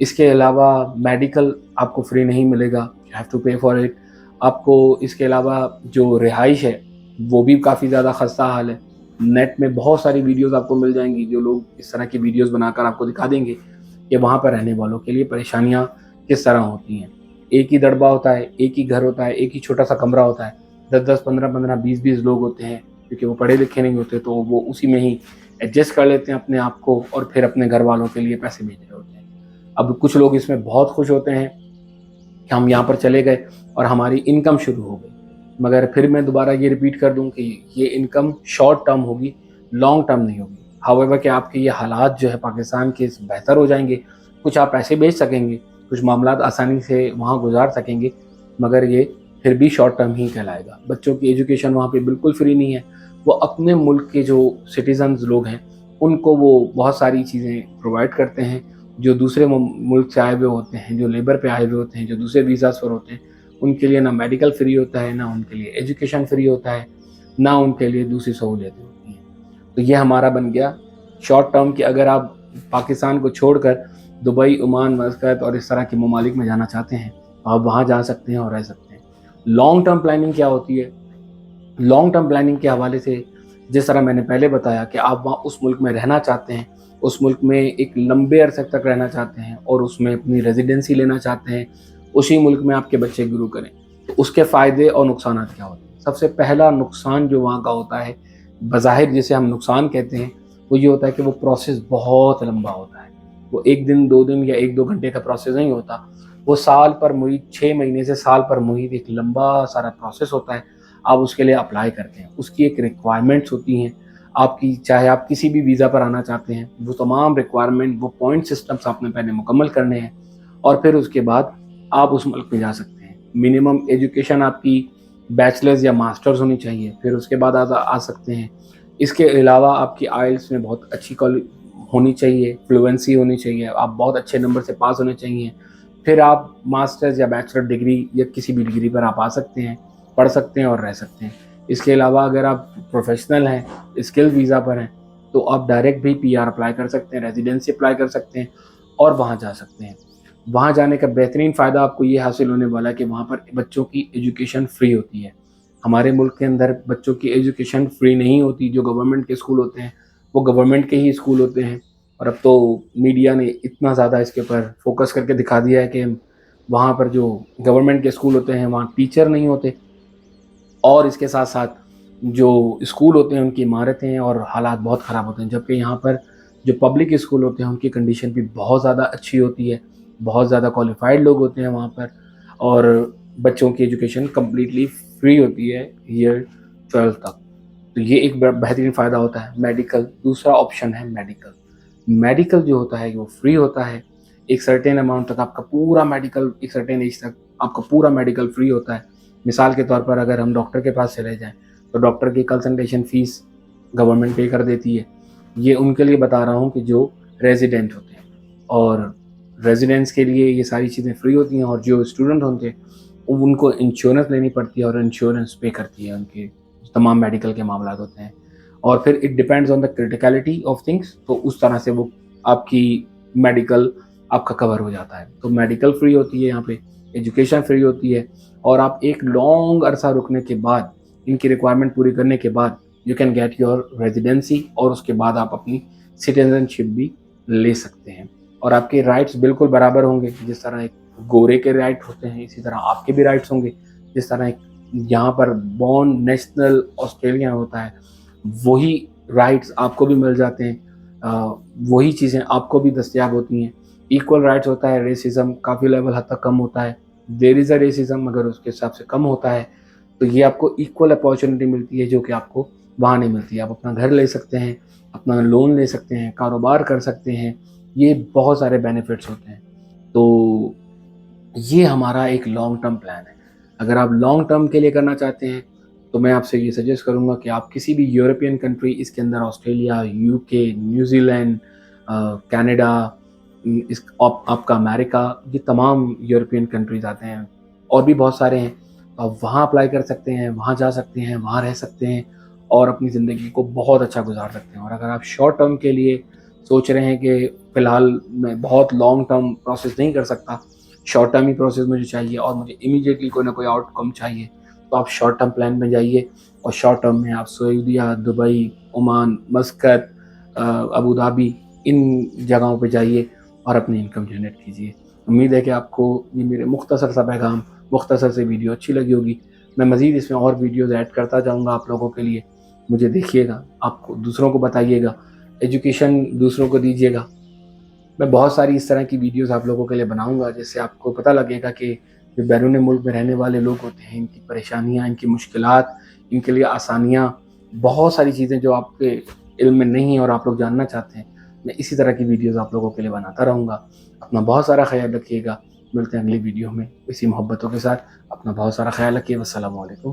اس کے علاوہ میڈیکل آپ کو فری نہیں ملے گا, you have to pay for it. آپ کو اس کے علاوہ جو رہائش ہے وہ بھی کافی زیادہ خستہ حال ہے. نیٹ میں بہت ساری ویڈیوز آپ کو مل جائیں گی جو لوگ اس طرح کی ویڈیوز بنا کر آپ کو دکھا دیں گے کہ وہاں پر رہنے والوں کے لیے پریشانیاں کس طرح ہوتی ہیں. ایک ہی دڑبہ ہوتا ہے, ایک ہی گھر ہوتا ہے, ایک ہی چھوٹا سا کمرہ ہوتا ہے, 10 15 20 لوگ ہوتے ہیں, کیونکہ وہ پڑھے لکھے نہیں ہوتے تو وہ اسی میں ہی ایڈجسٹ کر لیتے ہیں اپنے آپ کو, اور پھر اپنے گھر والوں کے لیے پیسے بھیج رہے ہوتے ہیں. اب کچھ لوگ اس میں بہت خوش ہوتے ہیں کہ ہم یہاں پر چلے گئے اور ہماری انکم شروع ہو گئی, مگر پھر میں دوبارہ یہ ریپیٹ کر دوں کہ یہ انکم شارٹ ٹرم ہوگی, لانگ ٹرم نہیں ہوگی. ہاؤیور کہ آپ کے یہ حالات جو ہے پاکستان کے بہتر ہو جائیں گے, کچھ آپ پیسے بھیج سکیں گے, کچھ معاملات آسانی سے وہاں گزار سکیں گے, مگر یہ پھر بھی شارٹ ٹرم ہی کہلائے گا. بچوں کی ایجوکیشن وہاں پہ بالکل فری نہیں ہے. وہ اپنے ملک کے جو سٹیزنز لوگ ہیں ان کو وہ بہت ساری چیزیں پرووائڈ کرتے ہیں. جو دوسرے ملک سے آئے ہوئے ہوتے ہیں, جو لیبر پہ آئے ہوئے ہوتے ہیں, جو دوسرے ویزاز پر ہوتے ہیں, ان کے لیے نہ میڈیکل فری ہوتا ہے, نہ ان کے لیے ایجوکیشن فری ہوتا ہے, نہ ان کے لیے دوسری سہولیتیں ہوتی ہیں. تو یہ ہمارا بن گیا شارٹ ٹرم کہ اگر آپ پاکستان کو چھوڑ کر دبئی, عمان, مسقط اور اس طرح کے ممالک میں جانا چاہتے ہیں تو آپ وہاں جا سکتے ہیں اور رہ سکتے ہیں. لانگ ٹرم پلاننگ کیا ہوتی ہے؟ لانگ ٹرم پلاننگ کے حوالے سے جس طرح میں نے پہلے بتایا کہ آپ وہاں اس ملک میں رہنا چاہتے ہیں, اس ملک میں ایک لمبے عرصے تک رہنا چاہتے ہیں اور اس میں اپنی ریزیڈنسی لینا چاہتے ہیں, اسی ملک میں آپ کے بچے گرو کریں, تو اس کے فائدے اور نقصانات کیا ہوتے ہیں؟ سب سے پہلا نقصان جو وہاں کا ہوتا ہے, بظاہر جسے ہم نقصان کہتے ہیں, وہ یہ ہوتا ہے کہ وہ پروسیس بہت لمبا ہوتا ہے. وہ 1 دن 2 دن یا 1 2 گھنٹے کا پروسیس نہیں ہوتا, وہ سال پر محیط 6 مہینے سے سال پر محیط ایک لمبا سارا پروسیس ہوتا ہے. آپ اس کے لیے اپلائی کرتے ہیں, اس کی ایک ریکوائرمنٹس ہوتی ہیں آپ کی, چاہے آپ کسی بھی ویزا پر آنا چاہتے ہیں, وہ تمام ریکوائرمنٹ, وہ پوائنٹ سسٹمس آپ نے پہلے مکمل کرنے ہیں, اور پھر اس کے بعد آپ اس ملک میں جا سکتے ہیں. منیمم ایجوکیشن آپ کی بیچلرز یا ماسٹرز ہونی چاہیے, پھر اس کے بعد آ سکتے ہیں. اس کے علاوہ آپ کی آئلس میں بہت اچھی ہونی چاہیے, فلوئنسی ہونی چاہیے, آپ بہت اچھے نمبر سے پاس ہونے چاہیے. پھر آپ ماسٹرز یا بیچلر ڈگری یا کسی بھی ڈگری پر آپ آ سکتے ہیں, پڑھ سکتے ہیں اور رہ سکتے ہیں. اس کے علاوہ اگر آپ پروفیشنل ہیں, اسکل ویزا پر ہیں, تو آپ ڈائریکٹ بھی PR اپلائی کر سکتے ہیں, ریزیڈنسی اپلائی کر سکتے ہیں اور وہاں جا سکتے ہیں. وہاں جانے کا بہترین فائدہ آپ کو یہ حاصل ہونے والا ہے کہ وہاں پر بچوں کی ایجوکیشن فری ہوتی ہے. ہمارے ملک کے اندر بچوں کی ایجوکیشن فری نہیں ہوتی. جو گورنمنٹ کے اسکول ہوتے ہیں وہ گورنمنٹ کے ہی اسکول ہوتے ہیں, اور اب تو میڈیا نے اتنا زیادہ اس کے اوپر فوکس کر کے دکھا دیا ہے کہ وہاں پر جو گورنمنٹ کے اسکول ہوتے ہیں وہاں ٹیچر نہیں ہوتے, اور اس کے ساتھ ساتھ جو اسکول ہوتے ہیں ان کی عمارتیں اور حالات بہت خراب ہوتے ہیں. جبکہ یہاں پر جو پبلک اسکول ہوتے ہیں ان کی کنڈیشن بھی بہت زیادہ اچھی ہوتی ہے, بہت زیادہ کوالیفائڈ لوگ ہوتے ہیں وہاں پر, اور بچوں کی ایجوکیشن کمپلیٹلی فری ہوتی ہے ایئر 12 تک. تو یہ ایک بہترین فائدہ ہوتا ہے. میڈیکل دوسرا آپشن ہے. میڈیکل جو ہوتا ہے وہ فری ہوتا ہے. ایک سرٹین اماؤنٹ تک آپ کا پورا میڈیکل, ایک سرٹین ایج تک آپ کا پورا میڈیکل فری ہوتا ہے. مثال کے طور پر اگر ہم ڈاکٹر کے پاس چلے جائیں تو ڈاکٹر کی کنسلٹیشن فیس گورنمنٹ پے کر دیتی ہے. یہ ان کے لیے بتا رہا ہوں کہ جو ریزیڈنٹ ہوتے ہیں, اور ریزیڈنٹس کے لیے یہ ساری چیزیں فری ہوتی ہیں, اور جو اسٹوڈنٹ ہوتے ہیں ان کو انشورنس لینی پڑتی ہے, اور انشورنس پے کرتی ہے ان کے تمام میڈیکل کے معاملات ہوتے ہیں. اور پھر it depends on the criticality of things, تو اس طرح سے وہ آپ کی میڈیکل آپ کا کور ہو جاتا ہے. تو میڈیکل فری ہوتی ہے یہاں پہ, ایجوکیشن فری ہوتی ہے, اور آپ ایک لانگ عرصہ رکنے کے بعد, ان کی ریکوائرمنٹ پوری کرنے کے بعد you can get your residency, اور اس کے بعد آپ اپنی سٹیزن شپ بھی لے سکتے ہیں. اور آپ کے رائٹس بالکل برابر ہوں گے. جس طرح ایک گورے کے رائٹ ہوتے ہیں اسی طرح آپ کے بھی رائٹس ہوں گے. جس طرح ایک یہاں پر بورن نیشنل آسٹریلین ہوتا ہے وہی رائٹس آپ کو بھی مل جاتے ہیں, وہی چیزیں آپ کو بھی دستیاب ہوتی ہیں. ایکول رائٹس ہوتا ہے. ریسزم کافی لیول حد تک کم ہوتا ہے. دیر از اے ریسزم مگر اس کے حساب سے کم ہوتا ہے. تو یہ آپ کو ایکول اپارچونیٹی ملتی ہے جو کہ آپ کو وہاں نہیں ملتی. آپ اپنا گھر لے سکتے ہیں, اپنا لون لے سکتے ہیں, کاروبار کر سکتے ہیں. یہ بہت سارے بینیفٹس ہوتے ہیں. تو یہ ہمارا ایک لانگ ٹرم پلان ہے. اگر آپ لانگ ٹرم کے لیے کرنا چاہتے ہیں تو میں آپ سے یہ سجیسٹ کروں گا کہ آپ کسی بھی یورپین کنٹری, اس کے اندر Australia, UK, New Zealand, Canada, آپ کا امریکہ, یہ تمام یورپین کنٹریز آتے ہیں, اور بھی بہت سارے ہیں. آپ وہاں اپلائی کر سکتے ہیں, وہاں جا سکتے ہیں, وہاں رہ سکتے ہیں, اور اپنی زندگی کو بہت اچھا گزار سکتے ہیں. اور اگر آپ شارٹ ٹرم کے لیے سوچ رہے ہیں کہ فی الحال میں بہت لانگ ٹرم پروسیس نہیں کر سکتا، شارٹ ٹرم ہی پروسیس مجھے چاہیے اور مجھے امیڈیٹلی کوئی نہ کوئی آؤٹ کم چاہیے، تو آپ شارٹ ٹرم پلان میں جائیے اور شارٹ ٹرم میں آپ سعودیہ، Dubai, Oman, Muscat, Abu Dhabi, ان جگہوں پہ جائیے اور اپنی انکم جنریٹ کیجیے۔ امید ہے کہ آپ کو یہ میرے مختصر سا پیغام، مختصر سے ویڈیو اچھی لگی ہوگی۔ میں مزید اس میں اور ویڈیوز ایڈ کرتا جاؤں گا آپ لوگوں کے لیے، مجھے دیکھیے گا، آپ کو دوسروں کو بتائیے گا، ایجوکیشن دوسروں کو دیجیے گا۔ میں بہت ساری اس طرح کی ویڈیوز آپ لوگوں کے لیے بناؤں گا جس سے آپ کو پتہ لگے گا کہ جو بیرون ملک میں رہنے والے لوگ ہوتے ہیں، ان کی پریشانیاں، ان کی مشکلات، ان کے لیے آسانیاں، بہت ساری چیزیں جو آپ کے علم میں نہیں ہیں اور آپ لوگ جاننا چاہتے ہیں، میں اسی طرح کی ویڈیوز آپ لوگوں کے لیے بناتا رہوں گا۔ اپنا بہت سارا خیال رکھیے گا، ملتے ہیں اگلی ویڈیو میں اسی محبتوں کے ساتھ۔ اپنا بہت سارا خیال رکھیے۔ والسلام علیکم۔